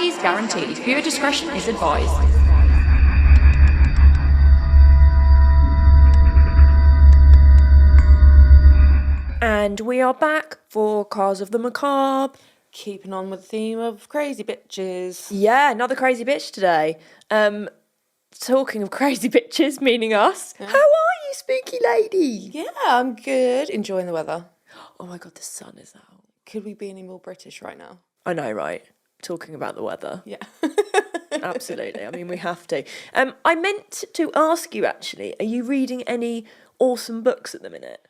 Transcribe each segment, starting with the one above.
Quality is guaranteed. Viewer discretion is advised. And we are back for Cars of the Macabre. Keeping on with the theme of crazy bitches. Yeah, another crazy bitch today. Talking of crazy bitches, meaning us. Yeah. How are you, spooky lady? Yeah, I'm good. Enjoying the weather. Oh my God, the sun is out. Could we be any more British right now? I know, right? Talking about the weather. Yeah. Absolutely. I mean, we have to. I meant to ask you, actually, are you reading any awesome books at the minute?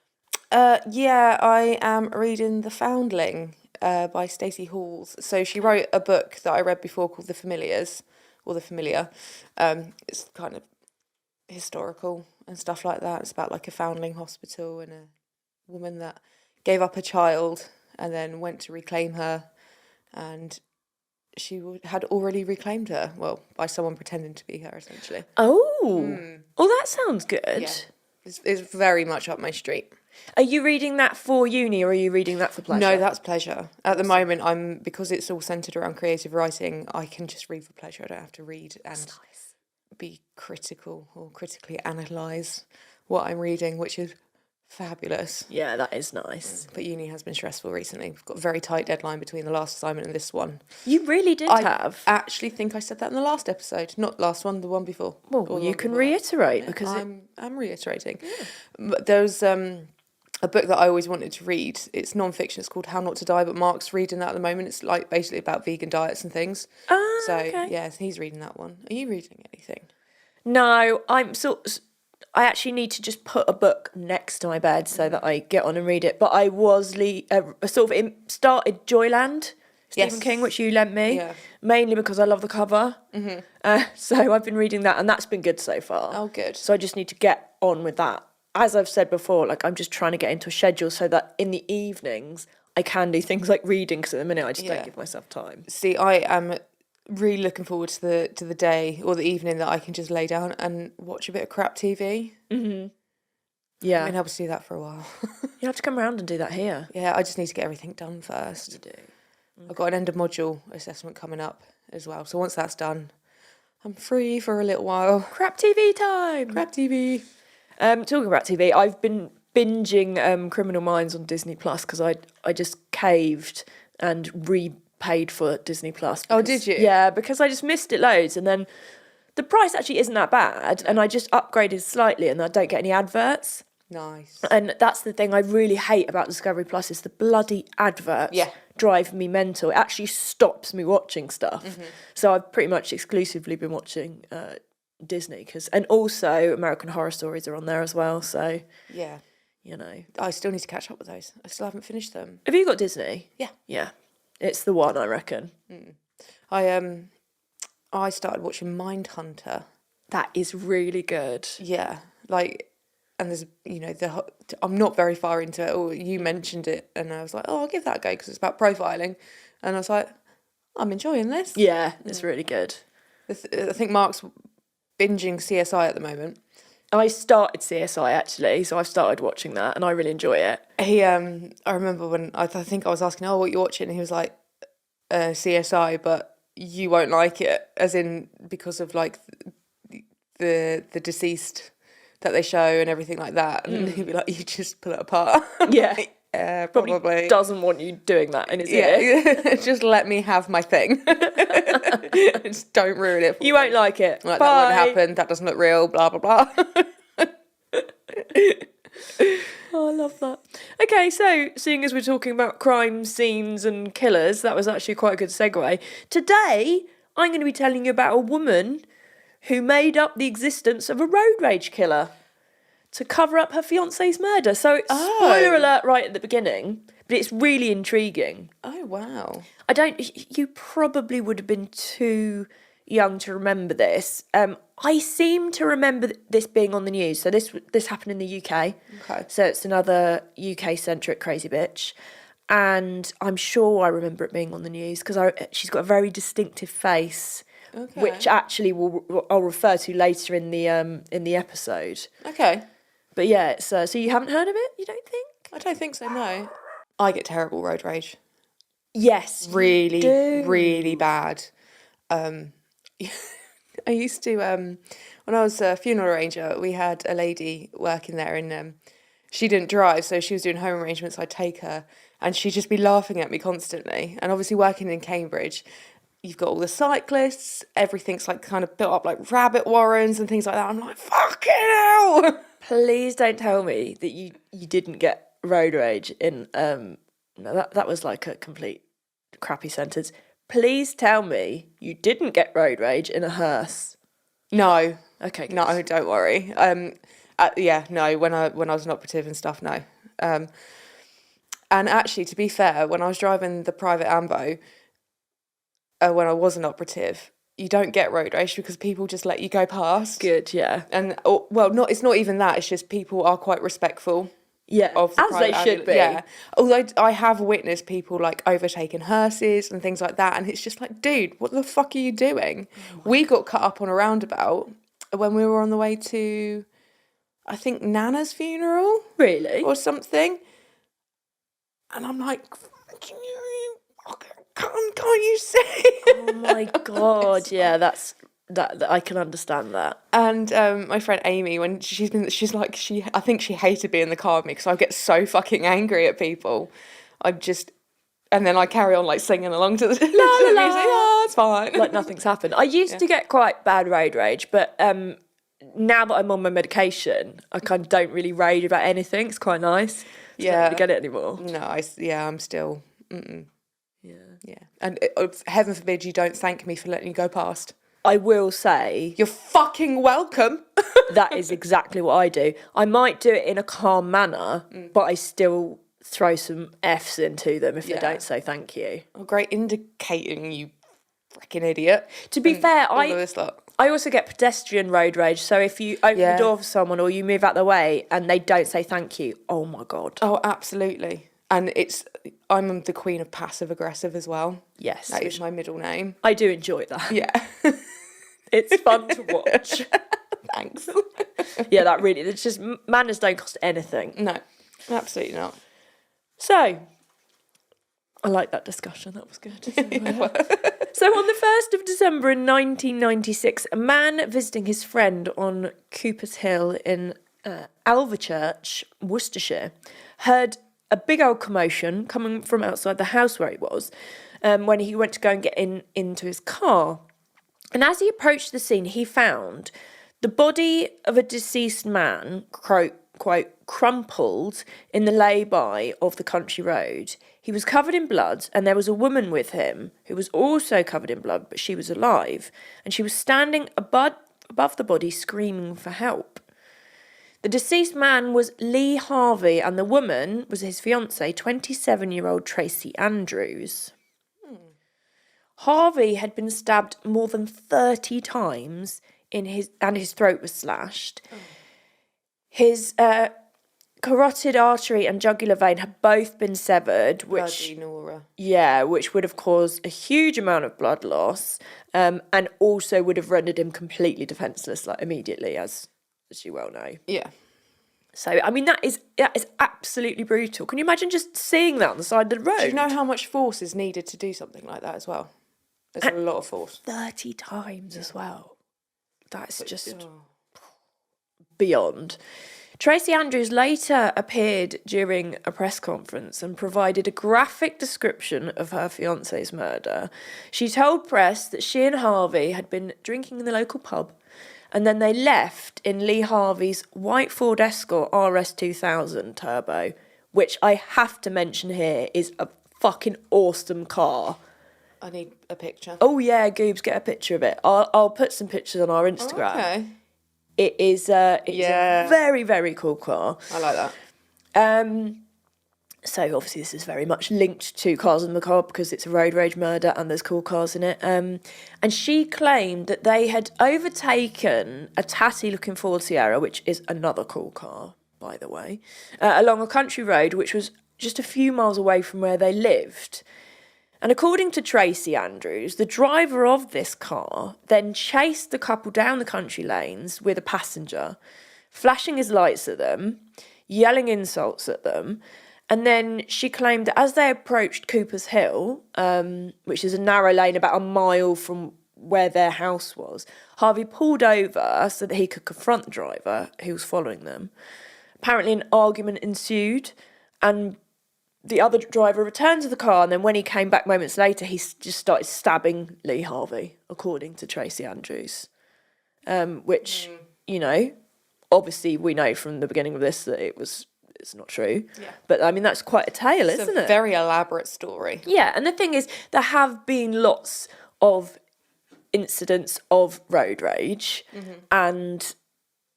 Yeah, I am reading The Foundling by Stacey Halls. So she wrote a book that I read before called The Familiars, or The Familiar. It's kind of historical and stuff like that. It's about like a foundling hospital and a woman that gave up a child and then went to reclaim her, and she had already reclaimed her, well, by someone pretending to be her, essentially. Oh, that sounds good. Yeah. It's very much up my street. Are you reading that for uni or are you reading that for pleasure? No, that's pleasure. At the moment, because it's all centred around creative writing, I can just read for pleasure. I don't have to read and be critical or critically analyse what I'm reading, which is fabulous. Yeah, that is nice. But uni has been stressful recently. We've got a very tight deadline between the last assignment and this one. You really did I actually think I said that in the last episode. Not last one, the one before. Well, you can reiterate because I'm reiterating. Yeah. But there's a book that I always wanted to read. It's non-fiction. It's called How Not to Die, but Mark's reading that at the moment. It's like basically about vegan diets and things. Okay. Yeah, he's reading that one. Are you reading anything? No, I actually need to just put a book next to my bed so that I get on and read it. But I was started Joyland, Stephen King, which you lent me, mainly because I love the cover. Mm-hmm. So I've been reading that, and that's been good so far. Oh, good. So I just need to get on with that. As I've said before, like I'm just trying to get into a schedule so that in the evenings I can do things like reading, because at the minute I just don't give myself time. See, I am really looking forward to the day or the evening that I can just lay down and watch a bit of crap TV. Mm-hmm. Yeah. I've been able to do that for a while. You have to come around and do that here. Yeah, I just need to get everything done first. You do. Okay. I've got an end of module assessment coming up as well. So once that's done, I'm free for a little while. Crap TV time! Crap TV. Talking about TV, I've been binging Criminal Minds on Disney Plus because I just caved and repaid for Disney Plus. Oh, did you? Yeah, because I just missed it loads, and then the price actually isn't that bad, and I just upgraded slightly, and I don't get any adverts. Nice. And that's the thing I really hate about Discovery Plus is the bloody adverts. Yeah. Drive me mental. It actually stops me watching stuff. Mm-hmm. So I've pretty much exclusively been watching Disney, and also American Horror Stories are on there as well. So yeah, you know, I still need to catch up with those. I still haven't finished them. Have you got Disney? Yeah, it's the one, I reckon. I started watching Mindhunter. That is really good. Yeah, and there's I'm not very far into it. Or you mentioned it, and I was like, oh, I'll give that a go because it's about profiling, and I was like, I'm enjoying this. Yeah, it's really good. I think Mark's binging CSI at the moment. I started CSI actually, so I've started watching that and I really enjoy it. I remember when I think I was asking, oh, what you're watching, and he was like, CSI, but you won't like it, as in because of like the deceased that they show and everything like that, and he'd be like, you just pull it apart. Yeah. Probably doesn't want you doing that in his ear. Just let me have my thing. Just don't ruin it for you me. Won't like it. Like, bye. that wouldn't happen, that doesn't look real, blah blah blah. Oh, I love that. Okay, so seeing as we're talking about crime scenes and killers, that was actually quite a good segue. Today I'm going to be telling you about a woman who made up the existence of a road rage killer to cover up her fiancé's murder. So, spoiler alert right at the beginning, but it's really intriguing. Oh, wow. You probably would have been too young to remember this. I seem to remember this being on the news. So this happened in the UK. Okay. So it's another UK-centric crazy bitch. And I'm sure I remember it being on the news because she's got a very distinctive face. Okay. Which actually I'll refer to later in the episode. Okay. But yeah, so you haven't heard of it, you don't think? I don't think so, no. I get terrible road rage. Yes, really, really bad. I used to, when I was a funeral arranger, we had a lady working there and she didn't drive, so she was doing home arrangements. I'd take her and she'd just be laughing at me constantly. And obviously working in Cambridge, you've got all the cyclists, everything's like kind of built up like rabbit warrens and things like that. I'm like, fucking hell! Please don't tell me that you didn't get road rage in, no, that was like a complete crappy sentence. Please tell me you didn't get road rage in a hearse. No. Okay. Good. No, don't worry. Yeah, no, when I was an operative and stuff, no. And actually, to be fair, when I was driving the private Ambo, when I was an operative, you don't get road rage because people just let you go past. Good, yeah. And it's not even that. It's just people are quite respectful. Yeah, of the as they private should be. Yeah. Although I have witnessed people like overtaking hearses and things like that, and it's just like, dude, what the fuck are you doing? We got cut up on a roundabout when we were on the way to, I think, Nana's funeral. Really? Or something. And I'm like, can't you see? Oh my God, yeah, that I can understand that. And my friend Amy, when I think she hated being in the car with me because I get so fucking angry at people. And then I carry on like singing along to the, to the music. Oh, it's fine. Like nothing's happened. I used to get quite bad road rage, but now that I'm on my medication, I kind of don't really rage about anything. It's quite nice. I don't really get it anymore. No, I'm still. Yeah. And heaven forbid you don't thank me for letting you go past. I will say, you're fucking welcome. That is exactly what I do. I might do it in a calm manner, but I still throw some Fs into them if they don't say thank you. Oh, great indicating, you freaking idiot. To be fair, I also get pedestrian road rage. So if you open the door for someone or you move out the way and they don't say thank you, oh my God. Oh, absolutely. And I'm the queen of passive aggressive as well. Yes. That is my middle name. I do enjoy that. Yeah. It's fun to watch. Thanks. Yeah, it's just, manners don't cost anything. No, absolutely not. So, I like that discussion. That was good. So on the 1st of December in 1996, a man visiting his friend on Cooper's Hill in Alvechurch, Worcestershire, heard a big old commotion coming from outside the house where he was when he went to go and get into his car. And as he approached the scene, he found the body of a deceased man, quote, crumpled in the lay-by of the country road. He was covered in blood, and there was a woman with him who was also covered in blood, but she was alive. And she was standing above the body, screaming for help. The deceased man was Lee Harvey, and the woman was his fiancée, 27-year-old Tracy Andrews. Harvey had been stabbed more than 30 times and his throat was slashed. His carotid artery and jugular vein had both been severed, which would have caused a huge amount of blood loss, and also would have rendered him completely defenceless, like immediately, as you well know. Yeah. So I mean that is absolutely brutal. Can you imagine just seeing that on the side of the road? Do you know how much force is needed to do something like that as well? There's a lot of force. 30 times as well. That's just beyond. Tracy Andrews later appeared during a press conference and provided a graphic description of her fiancé's murder. She told press that she and Harvey had been drinking in the local pub, and then they left in Lee Harvey's white Ford Escort RS2000 Turbo, which I have to mention here is a fucking awesome car. I need a picture. Oh yeah, Goobs, get a picture of it. I'll put some pictures on our Instagram. Oh, okay. It is a very, very cool car. I like that. So obviously this is very much linked to Cars and Macabre because it's a road rage murder and there's cool cars in it. And she claimed that they had overtaken a tatty-looking Ford Sierra, which is another cool car, by the way, along a country road which was just a few miles away from where they lived. And according to Tracy Andrews, the driver of this car then chased the couple down the country lanes with a passenger, flashing his lights at them, yelling insults at them. And then she claimed that as they approached Cooper's Hill, which is a narrow lane about a mile from where their house was. Harvey pulled over so that he could confront the driver who was following them. Apparently an argument ensued, and the other driver returned to the car, and then when he came back moments later, he just started stabbing Lee Harvey, according to Tracy Andrews. Which, you know, obviously we know from the beginning of this that it's not true. Yeah. But, I mean, that's quite a tale, isn't it? It's a very elaborate story. Yeah, and the thing is, there have been lots of incidents of road rage, and...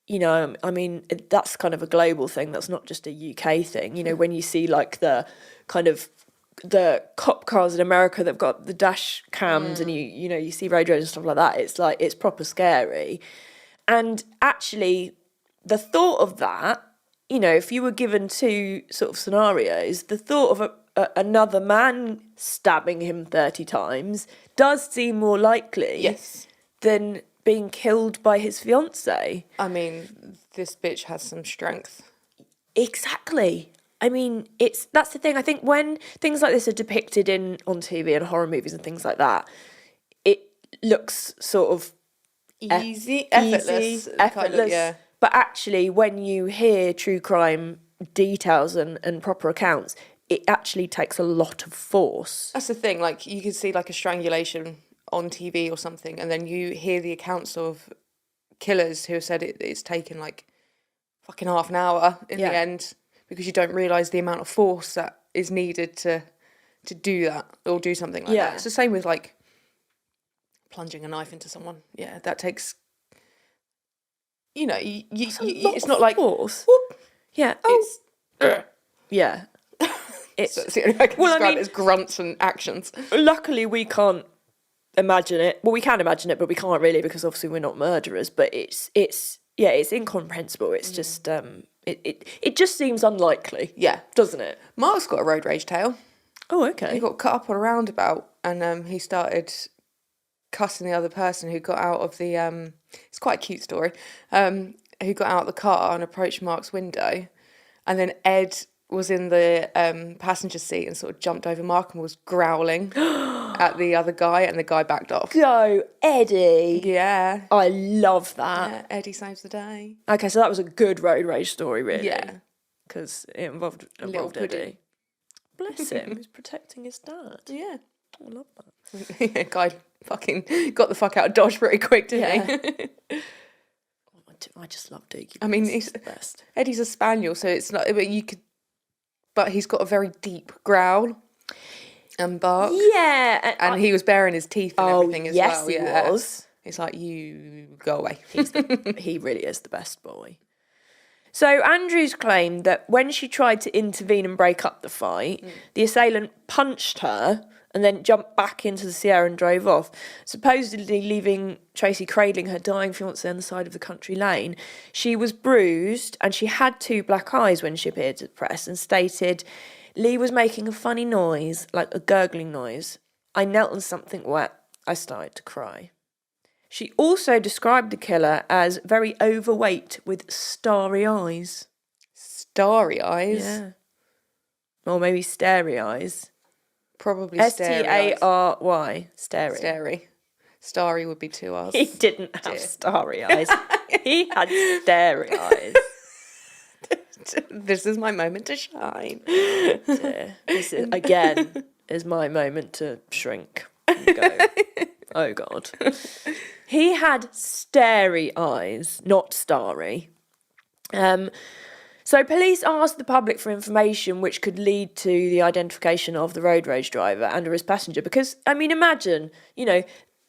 You know, I mean, that's kind of a global thing. That's not just a UK thing. You know, when you see like the kind of the cop cars in America that've got the dash cams and you know, you see road rage and stuff like that, it's like, it's proper scary. And actually, the thought of that, you know, if you were given two sort of scenarios, the thought of another man stabbing him 30 times does seem more likely than being killed by his fiancée. I mean, this bitch has some strength. Exactly. I mean, that's the thing. I think when things like this are depicted on TV and horror movies and things like that, it looks sort of effortless. Kind of, yeah. But actually, when you hear true crime details and proper accounts, it actually takes a lot of force. That's the thing. Like, you can see like a strangulation on TV or something, and then you hear the accounts of killers who have said it's taken like fucking half an hour in the end, because you don't realise the amount of force that is needed to do that or do something like that. It's the same with like plunging a knife into someone. Yeah, that takes, you know, it's not like force. Whoop. Yeah. Yeah. It's the only way I can describe it as grunts and actions. Luckily, we can't imagine it. Well, we can imagine it, but we can't really, because obviously we're not murderers. But it's incomprehensible. It's just it just seems unlikely. Yeah, doesn't it? Mark's got a road rage tale. Oh, okay. He got cut up on a roundabout, and he started cussing the other person who got out of the. It's quite a cute story. Who got out of the car and approached Mark's window, and then Ed was in the passenger seat and sort of jumped over Mark and was growling at the other guy, and the guy backed off. Go, Eddie. Yeah. I love that. Yeah, Eddie saves the day. Okay, so that was a good road rage story, really. Yeah. Because it involved Little Eddie. Bless him, he's protecting his dad. Yeah. I love that. Yeah, guy fucking got the fuck out of Dodge pretty quick, didn't he? I just love Dookie. I mean, he's the best. Eddie's a spaniel, so it's not, but he's got a very deep growl and bark. Yeah. And he was baring his teeth and everything as well. Yes, he was. It's like, you go away. He really is the best boy. So Andrews claimed that when she tried to intervene and break up the fight, the assailant punched her and then jumped back into the Sierra and drove off, supposedly leaving Tracy cradling her dying fiancé on the side of the country lane. She was bruised and she had 2 black eyes when she appeared to the press, and stated, "Lee was making a funny noise, like a gurgling noise. I knelt on something wet. I started to cry." She also described the killer as very overweight with starry eyes. Starry eyes? Yeah. Or maybe starry eyes. Probably starry. Stary. Starry. Starry. Starry would be 2 R's. He didn't have starry eyes. He had starry eyes. This is my moment to shine. This is, again, is my moment to shrink and go, oh God. He had starry eyes, not starry. So police asked the public for information which could lead to the identification of the road rage driver and or his passenger. Because, I mean, imagine, you know,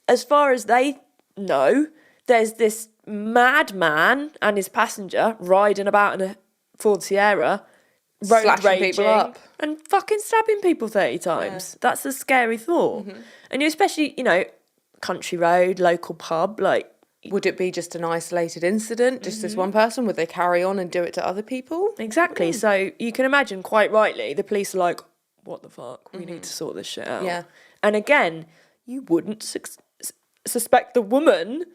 as far as they know, there's this madman and his passenger riding about in a Ford Sierra, road Slashing raging people up. and fucking stabbing people 30 times. Yeah. That's a scary thought. Mm-hmm. And you especially, you know, country road, local pub, like... Would it be just an isolated incident, just this one person? Would they carry on and do it to other people? Exactly. So you can imagine, quite rightly, the police are like, what the fuck? We need to sort this shit out. Yeah. And again, you wouldn't suspect the woman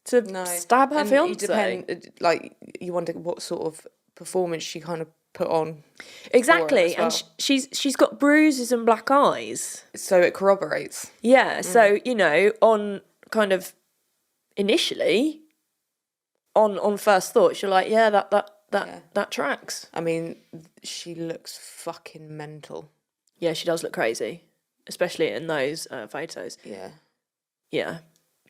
to stab her fiancé. Like, you wonder what sort of performance she kind of put on. Exactly, as well. and she's got bruises and black eyes. So it corroborates. Yeah, so you know, on kind of initially, on first thoughts, you're like, yeah, that tracks. I mean, she looks fucking mental. Yeah, she does look crazy, especially in those photos. Yeah. Yeah.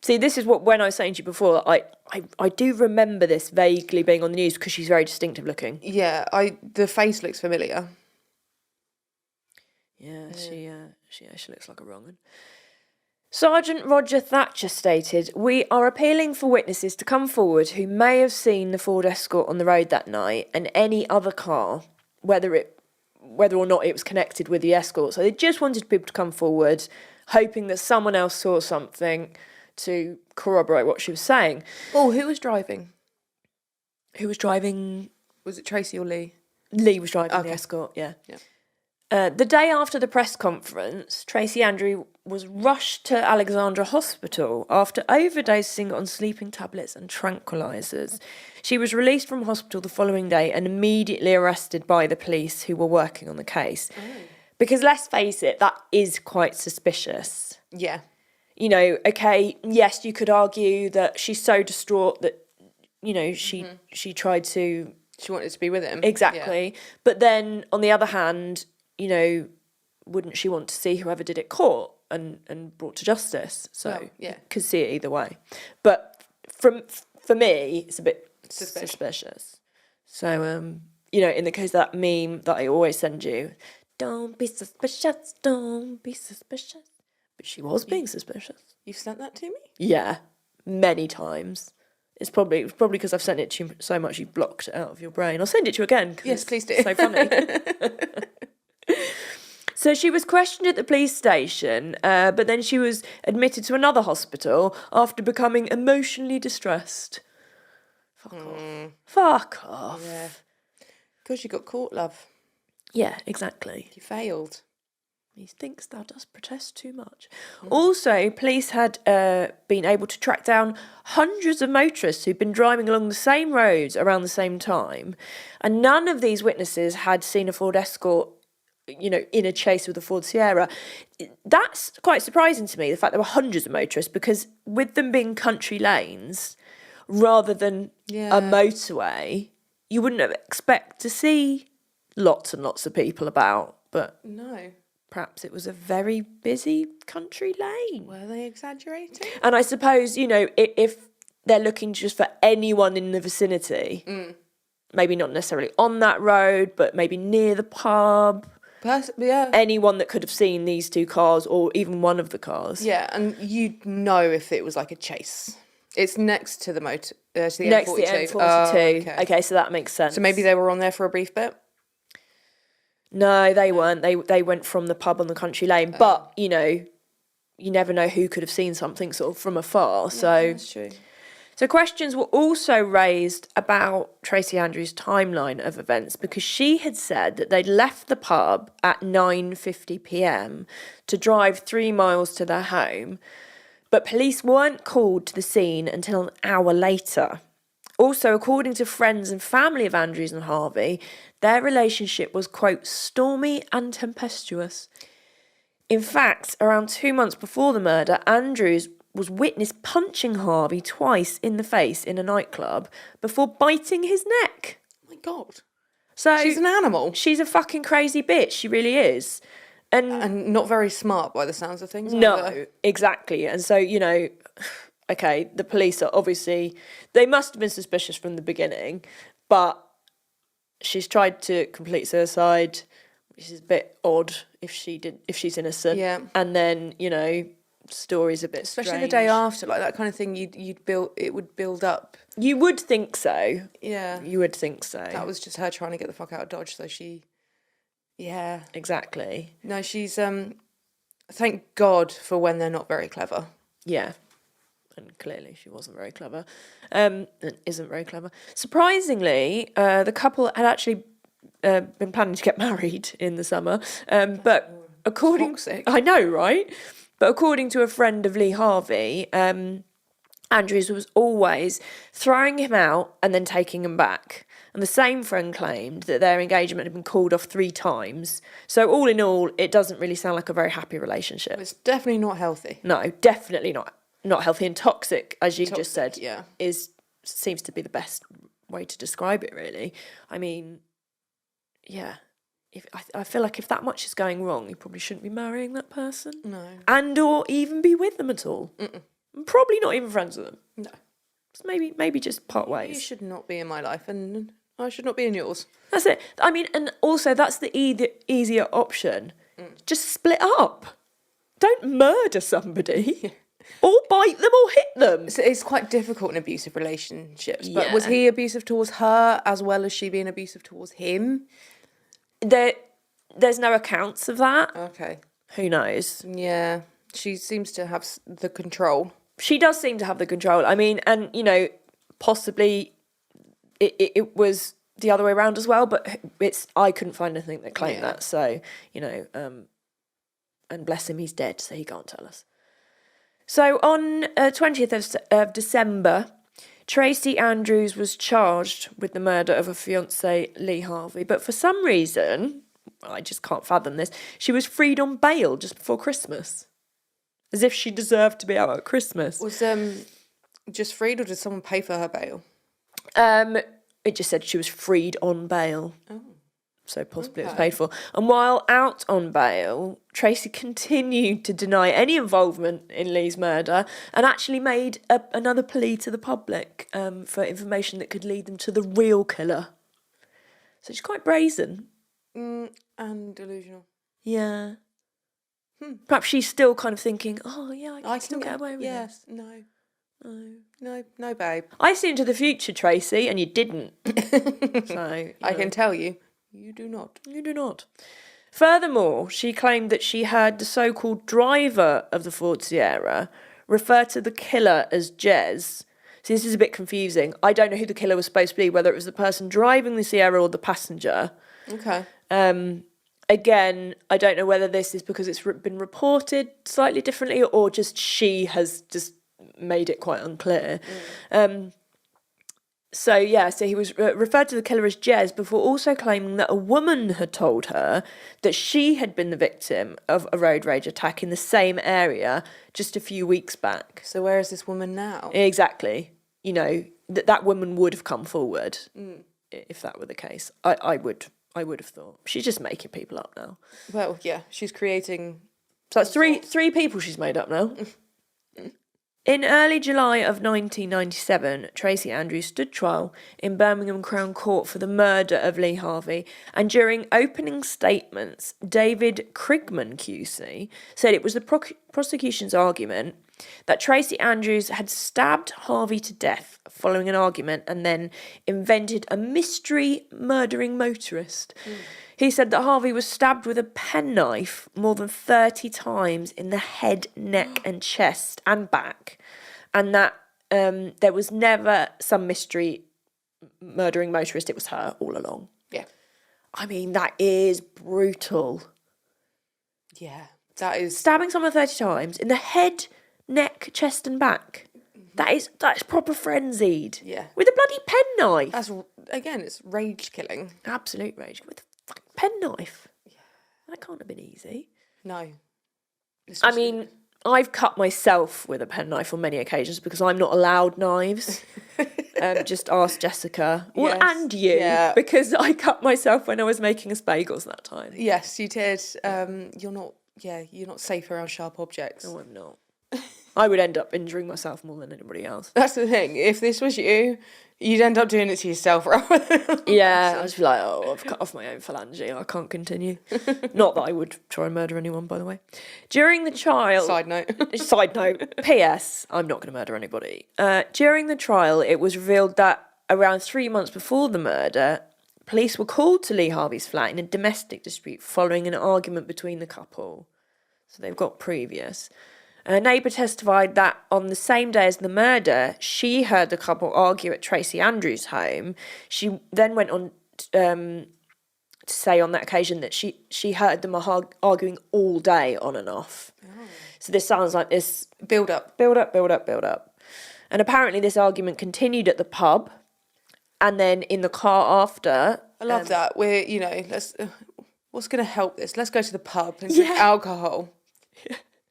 See, this is what, when I was saying to you before, I do remember this vaguely being on the news because she's very distinctive looking. Yeah, the face looks familiar. Yeah, she looks like a wrong one. Sergeant Roger Thatcher stated, "We are appealing for witnesses to come forward who may have seen the Ford Escort on the road that night and any other car, whether or not it was connected with the Escort." So they just wanted people to come forward, hoping that someone else saw something to corroborate what she was saying. Oh, who was driving? Who was driving? Was it Tracy or Lee? Lee was driving the Escort, yeah. The day after the press conference, Tracy Andrew was rushed to Alexandra Hospital after overdosing on sleeping tablets and tranquilizers. She was released from hospital the following day and immediately arrested by the police who were working on the case. Because let's face it, that is quite suspicious. Yeah. You know, okay, yes, you could argue that she's so distraught that, you know, she tried to... She wanted to be with him. Exactly. Yeah. But then, on the other hand, you know, wouldn't she want to see whoever did it caught and brought to justice? So, could see it either way. But for me, it's a bit suspicious. So, you know, in the case of that meme that I always send you, don't be suspicious, don't be suspicious. But she was being suspicious. You've sent that to me? Yeah, many times. It's probably because I've sent it to you so much you've blocked it out of your brain. I'll send it to you again. Yes, please do. It's so funny. So she was questioned at the police station, but then she was admitted to another hospital after becoming emotionally distressed. Fuck off. Fuck off. Yeah. Because you got caught, love. Yeah, exactly. You failed. Methinks thou dost protest too much. Also, police had been able to track down hundreds of motorists who'd been driving along the same roads around the same time, and none of these witnesses had seen a Ford Escort, you know, in a chase with a Ford Sierra. That's quite surprising to me, the fact there were hundreds of motorists, because with them being country lanes rather than a motorway, you wouldn't expect to see lots and lots of people about, but... No. Perhaps it was a very busy country lane. Were they exaggerating? And I suppose, you know, if they're looking just for anyone in the vicinity, maybe not necessarily on that road, but maybe near the pub. Anyone that could have seen these two cars or even one of the cars. Yeah, and you'd know if it was like a chase. It's next to the Next M42. to the M42. Oh, okay, so that makes sense. So maybe they were on there for a brief bit? No, they weren't. They went from the pub on the country lane. But, you know, you never know who could have seen something sort of from afar. So That's true. So questions were also raised about Tracy Andrews' timeline of events, because she had said that they'd left the pub at 9:50 p.m. to drive 3 miles to their home, but police weren't called to the scene until an hour later. Also, according to friends and family of Andrews and Harvey, their relationship was, quote, stormy and tempestuous. In fact, around 2 months before the murder, Andrews was witnessed punching Harvey twice in the face in a nightclub before biting his neck. Oh my God. So she's an animal. She's a fucking crazy bitch. She really is. And not very smart by the sounds of things. No, either. Exactly. And so, you know, okay, the police are obviously, they must have been suspicious from the beginning, but she's tried to complete suicide, which is a bit odd if she's innocent. Yeah. And then, you know, story's a bit especially strange. the day after, like that kind of thing. It would build up. You would think so. Yeah, you would think so. That was just her trying to get the fuck out of Dodge. So she, yeah, exactly. No, she's thank God for when they're not very clever. Yeah, and clearly she wasn't very clever, and isn't very clever. Surprisingly, the couple had actually been planning to get married in the summer, but according, toxic. I know, right? But according to a friend of Lee Harvey, Andrews was always throwing him out and then taking him back. And the same friend claimed that their engagement had been called off 3 times. So all in all, it doesn't really sound like a very happy relationship. It's definitely not healthy. No, definitely not healthy, and toxic, as you just said, yeah. seems to be the best way to describe it, really. I mean, yeah. I feel like if that much is going wrong, you probably shouldn't be marrying that person. No. And or even be with them at all. Probably not even friends with them. No. Just maybe just part ways. You should not be in my life, and I should not be in yours. That's it. I mean, and also that's the easier option. Just split up. Don't murder somebody. Or bite them or hit them. So it's quite difficult in abusive relationships. But Yeah. was he abusive towards her as well as she being abusive towards him? There's no accounts of that. Okay. Who knows? Yeah. She seems to have the control. She does seem to have the control. I mean, and, you know, possibly it was the other way around as well, but I couldn't find anything that claimed that. So, you know, and bless him, he's dead, so he can't tell us. So on 20th of December, Tracy Andrews was charged with the murder of her fiancé, Lee Harvey. But for some reason, I just can't fathom this, she was freed on bail just before Christmas. As if she deserved to be out at Christmas. Was just freed, or did someone pay for her bail? It just said she was freed on bail. Oh. So possibly it was paid for. And while out on bail, Tracy continued to deny any involvement in Lee's murder and actually made another plea to the public for information that could lead them to the real killer. So she's quite brazen. And delusional. Yeah. Perhaps she's still kind of thinking, oh, yeah, I can still get away with yes, this. No, babe. I see into the future, Tracy, and you didn't. So I can tell you, you do not. You do not. Furthermore, she claimed that she heard the so-called driver of the Ford Sierra refer to the killer as Jez. See, this is a bit confusing. I don't know who the killer was supposed to be, whether it was the person driving the Sierra or the passenger. Okay. Again, I don't know whether this is because it's been reported slightly differently or just she has just made it quite unclear. So he was referred to the killer as Jez before also claiming that a woman had told her that she had been the victim of a road rage attack in the same area just a few weeks back. So where is this woman now? Exactly. You know, that woman would have come forward if that were the case. I would have thought. She's just making people up now. Well, yeah, she's creating... So that's three people she's made up now. In early July of 1997, Tracy Andrews stood trial in Birmingham Crown Court for the murder of Lee Harvey, and during opening statements, David Krigman QC said it was the prosecution's argument that Tracy Andrews had stabbed Harvey to death following an argument and then invented a mystery murdering motorist. He said that Harvey was stabbed with a penknife more than 30 times in the head, neck and chest and back, and that there was never some mystery murdering motorist, it was her all along. Yeah. I mean, that is brutal. Yeah, that is... Stabbing someone 30 times in the head, neck, chest and back. That's proper frenzied. Yeah. With a bloody penknife. That's, again, it's rage killing. Absolute rage. With a fucking penknife. Yeah. That can't have been easy. No. I mean, I've cut myself with a penknife on many occasions because I'm not allowed knives. Just ask Jessica. Well, Yes. and you. Yeah. Because I cut myself when I was making aspagos that time. Yes, you did. You're not safe around sharp objects. No, I'm not. I would end up injuring myself more than anybody else. That's the thing. If this was you, you'd end up doing it to yourself rather than... Yeah, I'd just be like, oh, I've cut off my own phalange. I can't continue. Not that I would try and murder anyone, by the way. During the trial... Side note. P.S. I'm not going to murder anybody. During the trial, it was revealed that around 3 months before the murder, police were called to Lee Harvey's flat in a domestic dispute following an argument between the couple. So they've got previous. A neighbour testified that on the same day as the murder, she heard the couple argue at Tracy Andrews' home. She then went on to say on that occasion that she heard them arguing all day on and off. Oh. So this sounds like this... Build up. And apparently this argument continued at the pub and then in the car after. I love that. We're, let's. What's going to help this? Let's go to the pub and drink alcohol.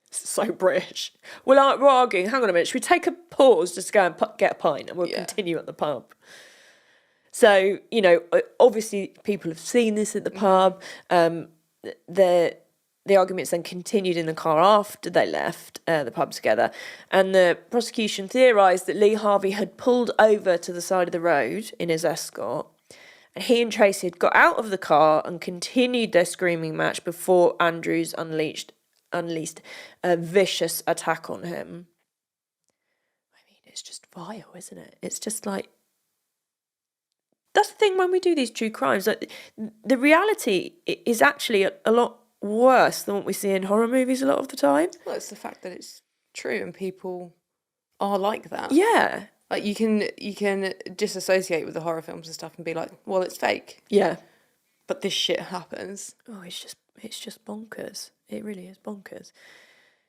So British. We're arguing, hang on a minute, should we take a pause just to go and get a pint and we'll continue at the pub? So, obviously people have seen this at the pub. The arguments then continued in the car after they left the pub together. And the prosecution theorised that Lee Harvey had pulled over to the side of the road in his Escort. And he and Tracy had got out of the car and continued their screaming match before Andrews unleashed a vicious attack on him. I mean, it's just vile, isn't it? It's just like... That's the thing when we do these true crimes. Like, the reality is actually a lot worse than what we see in horror movies a lot of the time. Well, it's the fact that it's true and people are like that. Yeah. Like, you can disassociate with the horror films and stuff and be like, well, it's fake. Yeah. But this shit happens. Oh, it's just bonkers. It really is bonkers.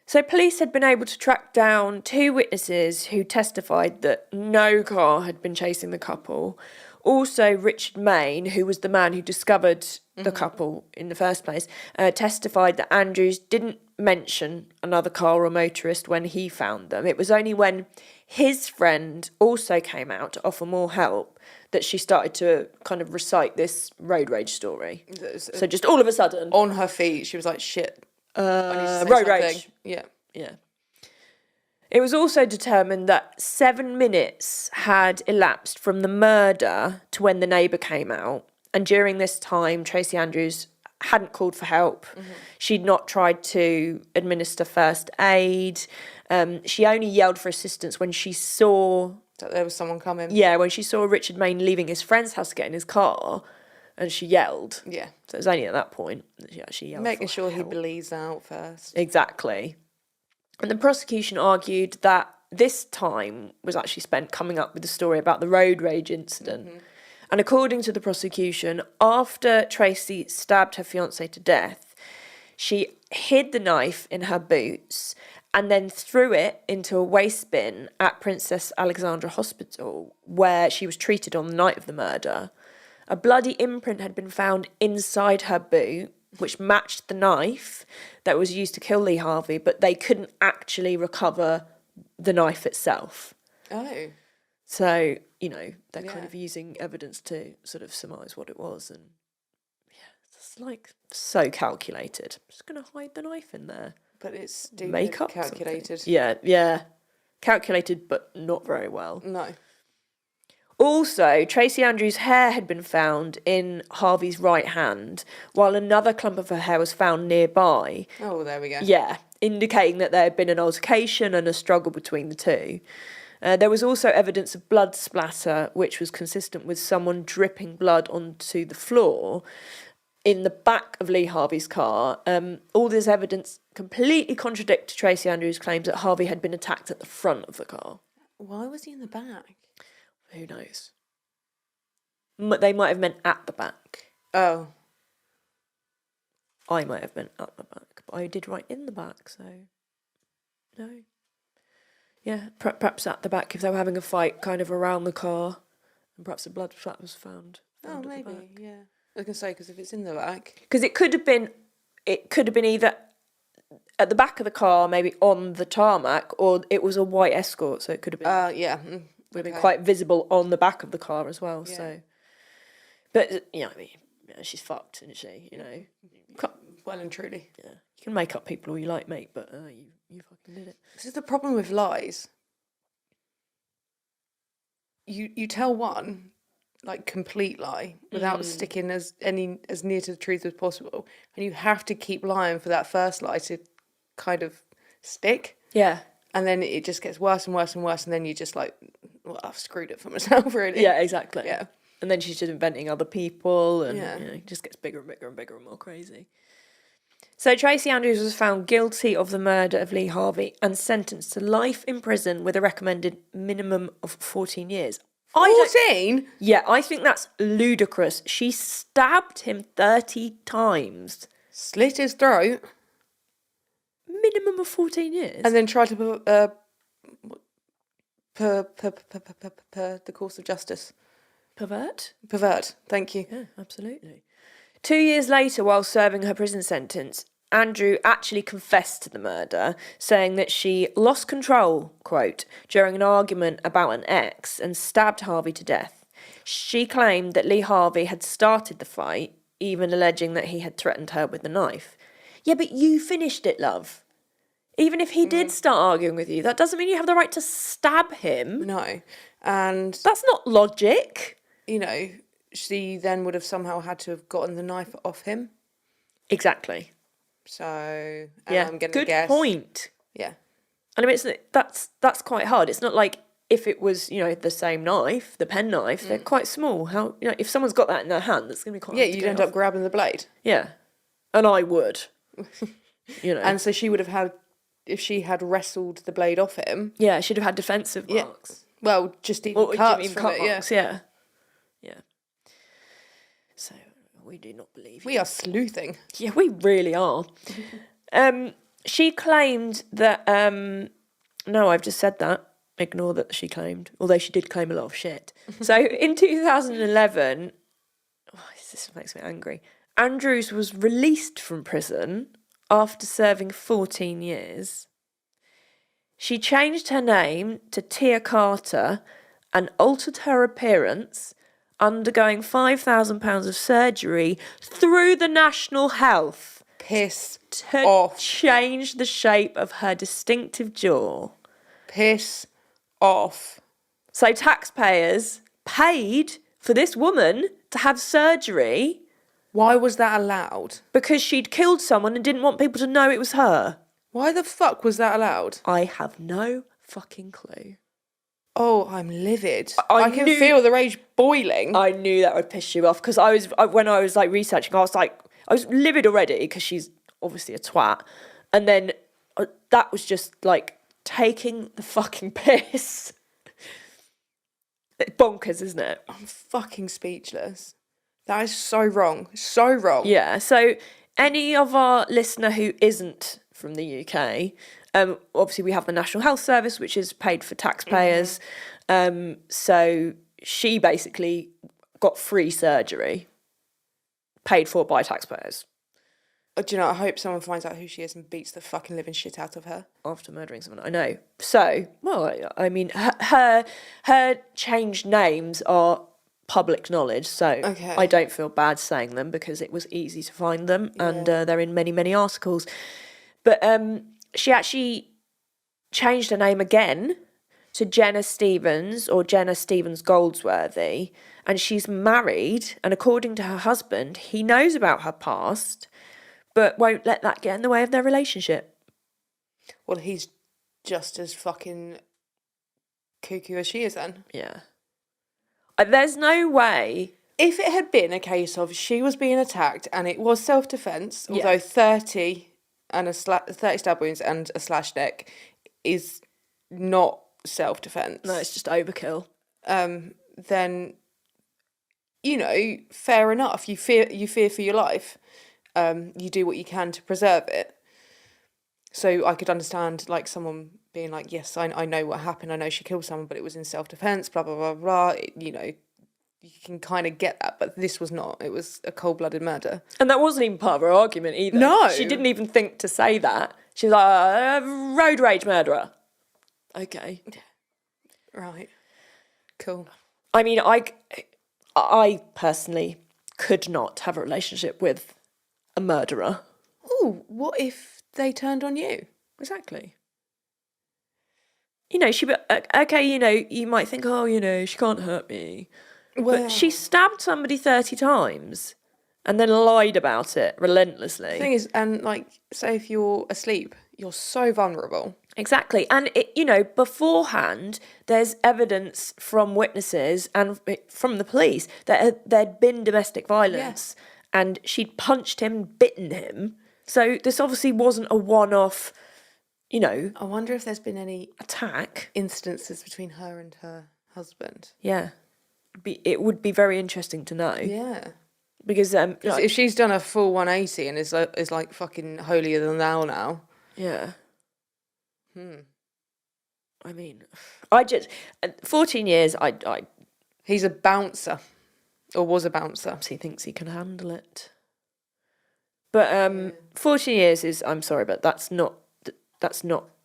So police had been able to track down 2 witnesses who testified that no car had been chasing the couple. Also, Richard Main, who was the man who discovered the couple in the first place, testified that Andrews didn't mention another car or motorist when he found them. It was only when his friend also came out to offer more help that she started to kind of recite this road rage story. So just all of a sudden... On her feet, she was like, shit. Road rage. Yeah. Yeah. It was also determined that 7 minutes had elapsed from the murder to when the neighbour came out. And during this time, Tracy Andrews hadn't called for help. She'd not tried to administer first aid. She only yelled for assistance when she saw... That there was someone coming. Yeah, when she saw Richard Main leaving his friend's house to get in his car, and she yelled. Yeah. So it was only at that point that she actually yelled Making for sure help. he believes out first. Exactly. And the prosecution argued that this time was actually spent coming up with the story about the road rage incident. And according to the prosecution, after Tracy stabbed her fiancé to death, she hid the knife in her boots and then threw it into a waste bin at Princess Alexandra Hospital, where she was treated on the night of the murder. A bloody imprint had been found inside her boot, which matched the knife that was used to kill Lee Harvey, but they couldn't actually recover the knife itself. Oh. So, they're kind of using evidence to sort of surmise what it was. And it's like so calculated. I'm just going to hide the knife in there. But it's stupid. Makeup calculated. Something. Yeah. Calculated, but not very well. No. Also, Tracy Andrews' hair had been found in Harvey's right hand, while another clump of her hair was found nearby. Oh, there we go. Yeah, indicating that there had been an altercation and a struggle between the two. There was also evidence of blood splatter, which was consistent with someone dripping blood onto the floor in the back of Lee Harvey's car. All this evidence completely contradicted Tracy Andrews' claims that Harvey had been attacked at the front of the car. Why was he in the back? Who knows? They might have meant at the back. Oh. I might have meant at the back, but I did write in the back, so no. Yeah, perhaps at the back if they were having a fight kind of around the car, and perhaps a blood splat was found Oh, at the maybe, back. yeah. I was going to say, because if it's in the back... Because it could have been either at the back of the car, maybe on the tarmac, or it was a white Escort, so it could have been... yeah. Would have been quite visible on the back of the car as well, Yeah. so... But, I mean, she's fucked, isn't she, Well and truly. Yeah. You can make up people all you like, mate, but you fucking did it. This is the problem with lies. You tell one, like, complete lie without sticking as near to the truth as possible, and you have to keep lying for that first lie to kind of stick. Yeah. And then it just gets worse and worse and worse, and then you're just like, well, I've screwed it for myself, really. Yeah, exactly. Yeah. And then she's just inventing other people, and Yeah. it just gets bigger and bigger and bigger and more crazy. So Tracy Andrews was found guilty of the murder of Lee Harvey and sentenced to life in prison with a recommended minimum of 14 years. 14? Yeah, I think that's ludicrous. She stabbed him 30 times. Slit his throat. Minimum of 14 years? And then tried to the course of justice. Pervert? Pervert. Thank you. Yeah, absolutely. 2 years later, while serving her prison sentence, Andrew actually confessed to the murder, saying that she lost control, quote, during an argument about an ex and stabbed Harvey to death. She claimed that Lee Harvey had started the fight, even alleging that he had threatened her with a knife. Yeah, but you finished it, love. Even if he did start arguing with you, that doesn't mean you have the right to stab him. No. And, That's not logic. you know, she then would have somehow had to have gotten the knife off him. Exactly. So, and Yeah, I'm going to good guess. point. Yeah. And I mean, that's quite hard. It's not like if it was, you know, the same knife, the pen knife, they're quite small. How, you know, if someone's got that in their hand, that's going to be quite Yeah, hard to you'd get end off. up grabbing the blade. Yeah. And I would. You know. And so she would have had, if she had wrestled the blade off him. Yeah, she'd have had defensive Yeah. marks. Well, just even Or cuts even from cut it, marks, yeah. Yeah. So, we do not believe you. We are sleuthing. Yeah, we really are. She claimed that, no, I've just said that. Ignore that she claimed, although she did claim a lot of shit. So in 2011, this makes me angry, Andrews was released from prison after serving 14 years. She changed her name to Tia Carter and altered her appearance, undergoing £5,000 of surgery through the National Health Piss to off. change the shape of her distinctive jaw. Piss off. So taxpayers paid for this woman to have surgery Why was that allowed? because she'd killed someone and didn't want people to know it was her. Why the fuck was that allowed? I have no fucking clue. Oh, I'm livid. I I can knew- feel the rage boiling. I knew that would piss you off because when I was like researching, I was livid already because she's obviously a twat, and then that was just like taking the fucking piss. Bonkers, isn't it? I'm fucking speechless. That is so wrong. So wrong. Yeah. So any of our listener who isn't from the UK, obviously we have the National Health Service, which is paid for taxpayers. So she basically got free surgery, paid for by taxpayers. Do you know, I hope someone finds out who she is and beats the fucking living shit out of her. After murdering someone, I know. So, well, I mean, her changed names are public knowledge, so Okay. I don't feel bad saying them because it was easy to find them, and they're in many, many articles. But she actually changed her name again to Jenna Stevens or Jenna Stevens Goldsworthy, and she's married, and according to her husband, he knows about her past, but won't let that get in the way of their relationship. Well, he's just as fucking cuckoo as she is then. Yeah. There's no way. If it had been a case of she was being attacked and it was self-defence, Yeah. although 30 stab wounds and a slashed neck is not self-defence. No, it's just overkill. Then, you know, fair enough. You fear for your life. You do what you can to preserve it. So I could understand like someone being like, yes, I know what happened. I know she killed someone, but it was in self-defence, blah, blah, blah, blah. You know, you can kind of get that, but this was not. It was a cold-blooded murder. And that wasn't even part of her argument either. No. She didn't even think to say that. She was like, road rage murderer. Okay. Right. Cool. I mean, I personally could not have a relationship with a murderer. Oh, what if they turned on you? Exactly. You know, okay, you know, you might think, oh, you know, she can't hurt me. Well, But she stabbed somebody 30 times and then lied about it relentlessly. the thing is, and like, say if you're asleep, you're so vulnerable. Exactly. And, you know, beforehand, there's evidence from witnesses and from the police that there'd been domestic violence and she'd punched him, bitten him. So this obviously wasn't a one-off, you know, I wonder if there's been any attack. instances between her and her husband. Yeah. It would be very interesting to know. Yeah. Because, like, If she's done a full 180 and is like fucking holier than thou now. yeah. I mean, I just 14 years. He's a bouncer, or was a bouncer. He thinks he can handle it. But 14 years is, I'm sorry, but that's not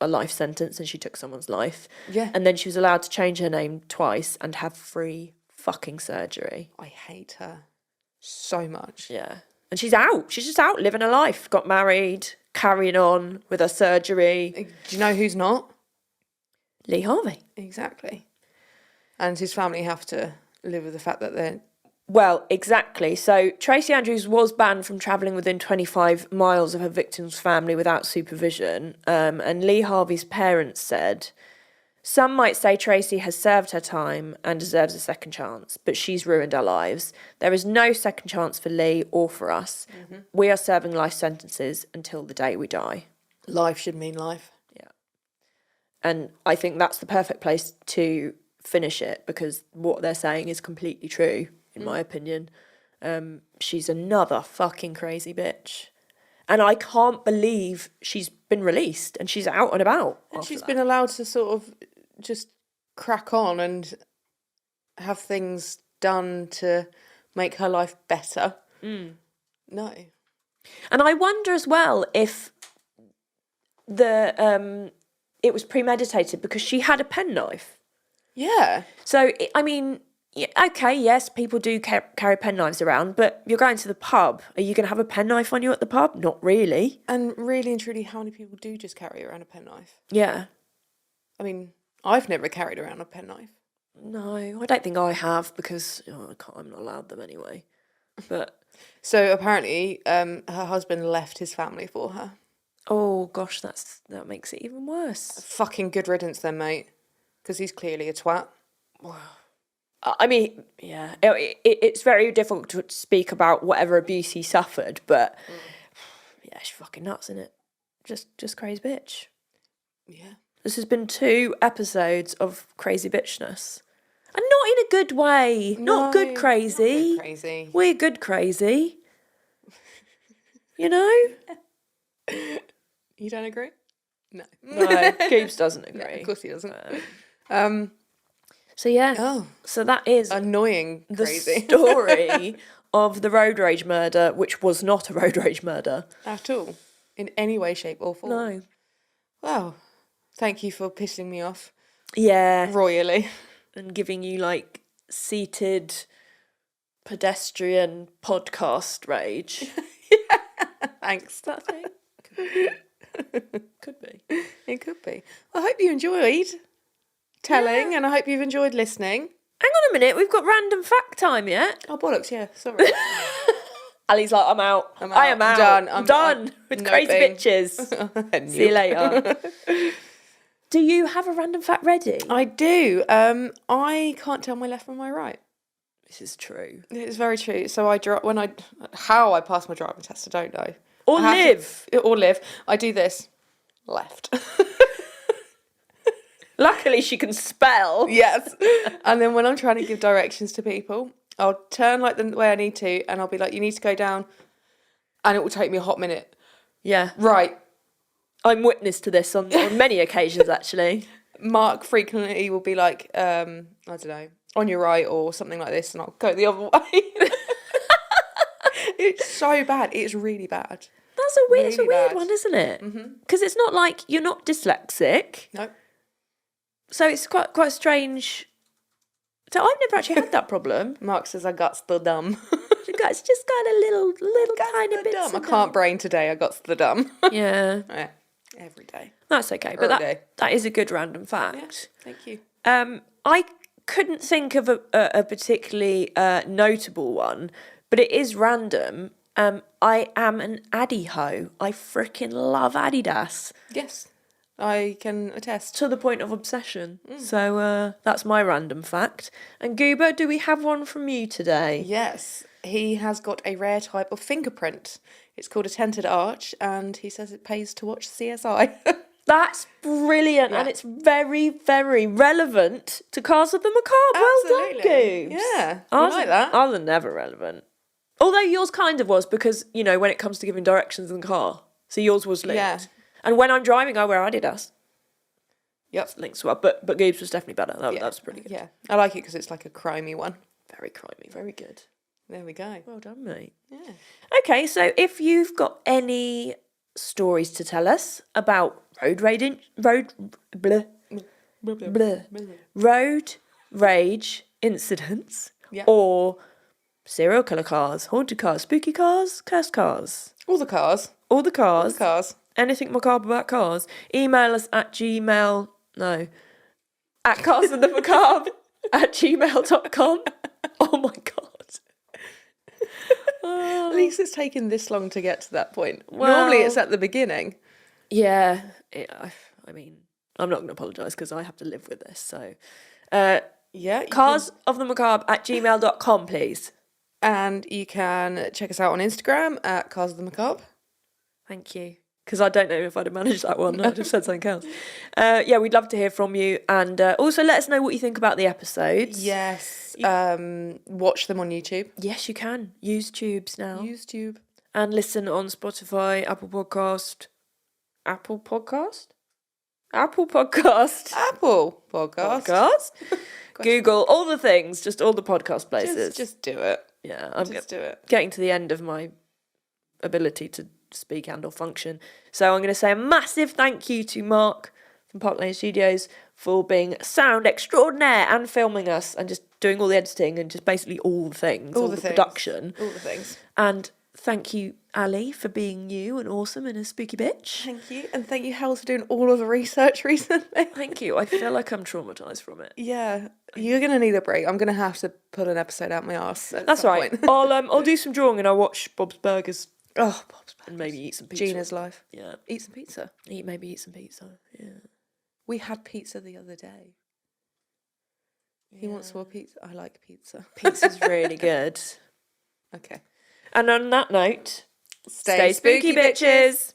a life sentence, and she took someone's life. Yeah. And then she was allowed to change her name twice and have free fucking surgery. I hate her so much. Yeah. And she's out. She's just out living her life. Got married, carrying on with her surgery. Do you know who's not? Lee Harvey. Exactly. And his family have to live with the fact that they're... Well, exactly. So Tracy Andrews was banned from travelling within 25 miles of her victim's family without supervision. And Lee Harvey's parents said, some might say Tracy has served her time and deserves a second chance, but she's ruined our lives. There is no second chance for Lee or for us. Mm-hmm. We are serving life sentences until the day we die. Life should mean life. Yeah. And I think that's the perfect place to finish it, because what they're saying is completely true. In my opinion, she's another fucking crazy bitch. And I can't believe she's been released and she's out and about. And she's been allowed to sort of just crack on and have things done to make her life better. No. And I wonder as well if it was premeditated, because she had a penknife. Yeah. So, I mean... Yeah, okay, yes, people do carry penknives around, but you're going to the pub. Are you going to have a penknife on you at the pub? Not really. And really and truly, how many people do just carry around a penknife? Yeah. I mean, I've never carried around a penknife. No, I don't think I have, because I'm not allowed them anyway. But so apparently, her husband left his family for her. Oh gosh, that makes it even worse. Fucking good riddance then, mate. Because he's clearly a twat. Wow. I mean, yeah, it's very difficult to speak about whatever abuse he suffered, but yeah, she's fucking nuts, isn't it? Just crazy bitch. Yeah. This has been 2 episodes of crazy bitchness. And not in a good way. Not good crazy. Not good crazy. We're good crazy. You know? You don't agree? No. No, Goobs doesn't agree. No, of course he doesn't. So yeah. Oh. So that is annoying the crazy story of the road rage murder, which was not a road rage murder. At all. In any way, shape or form. No. Wow. Thank you for pissing me off. Yeah. Royally. And giving you like seated pedestrian podcast rage. Yeah. Thanks. That thing. Could be. It could be. I hope you enjoyed telling, and I hope you've enjoyed listening. Hang on a minute, we've got random fact time yet. Oh, bollocks, yeah, sorry. Ali's like, I'm out. I am out. Done. I'm done with crazy bitches. See you later. Do you have a random fact ready? I do. I can't tell my left from my right. This is true. It's very true. So how I pass my driving test, I don't know. Or live. I do this. Left. Luckily, she can spell. Yes. And then when I'm trying to give directions to people, I'll turn like the way I need to, and I'll be like, you need to go down, and it will take me a hot minute. Yeah. Right. I'm witness to this on many occasions, actually. Mark frequently will be like, I don't know, on your right or something like this, and I'll go the other way. It's so bad. It's really bad. That's a weird Really one, isn't it? Because it's not like you're not dyslexic. No. So it's quite strange. So I've never actually had that problem. Mark says I got the dumb. It's just got a little tiny bit. I can't brain today. I got the dumb. Yeah. Yeah. Every day. That's okay. But that is a good random fact. Yeah, thank you. I couldn't think of a particularly notable one, but it is random. I am an Addy ho. I freaking love Adidas. Yes, I can attest. To the point of obsession. So that's my random fact. And Goober, do we have one from you today? Yes, he has got a rare type of fingerprint. It's called a tented arch, and he says it pays to watch CSI. That's brilliant, and it's very, very relevant to Cars of the Macabre. Absolutely. Well done, Goobs. Yeah, I like that. Ours are never relevant. Although yours kind of was, because, you know, when it comes to giving directions in the car. So yours was linked. Yeah. And when I'm driving, I wear Adidas. Yep. links to well. But Goobs was definitely better. That's pretty good. Yeah, I like it because it's like a crimey one. Very crimey, very good. There we go. Well done, mate. Yeah. Okay, so if you've got any stories to tell us about road rage incidents, Yeah. or serial killer cars, haunted cars, spooky cars, cursed cars, All the cars. all the cars, Cars. anything macabre about cars, email us at carsandthemacabre at gmail.com. Oh my God. At least it's taken this long to get to that point. Well- Normally it's at the beginning. Yeah, I mean, I'm not going to apologise because I have to live with this. So, Yeah. you carsofthemacabre at gmail.com, please. And you can check us out on Instagram at Cars of the Macabre. Thank you. Because I don't know if I'd have managed that one. I'd have said something else. Yeah, we'd love to hear from you. And also let us know what you think about the episodes. Yes. Watch them on YouTube. Yes, you can. Use tubes now. YouTube. And listen on Spotify, Apple Podcast. Apple Podcast? Apple Podcast. Apple Podcast. Podcast? Google, all the things, just all the podcast places. Just do it. Yeah, I'm Just do it. getting to the end of my ability to speak and or function. So I'm going to say a massive thank you to Mark from Park Lane Studios for being sound extraordinaire and filming us and just doing all the editing and just basically all the things, all the production. All the things. And thank you, Ali, for being you and awesome and a spooky bitch. Thank you. And thank you, Hal, for doing all of the research recently. Thank you. I feel like I'm traumatised from it. Yeah. You're going to need a break. I'm going to have to put an episode out my arse. That's right. Point. I'll do some drawing and I'll watch Bob's Burgers. Oh, Bob's And maybe eat some pizza. Gina's life. Yeah. Eat some pizza. Maybe eat some pizza. Yeah. We had pizza the other day. He wants more pizza. I like pizza. Pizza's really good. Okay. And on that note, Stay spooky, bitches.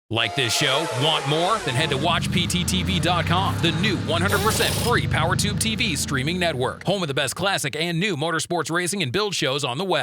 Like this show? Want more? Then head to WatchPTTV.com, the new 100% free PowerTube TV streaming network. Home of the best classic and new motorsports racing and build shows on the web.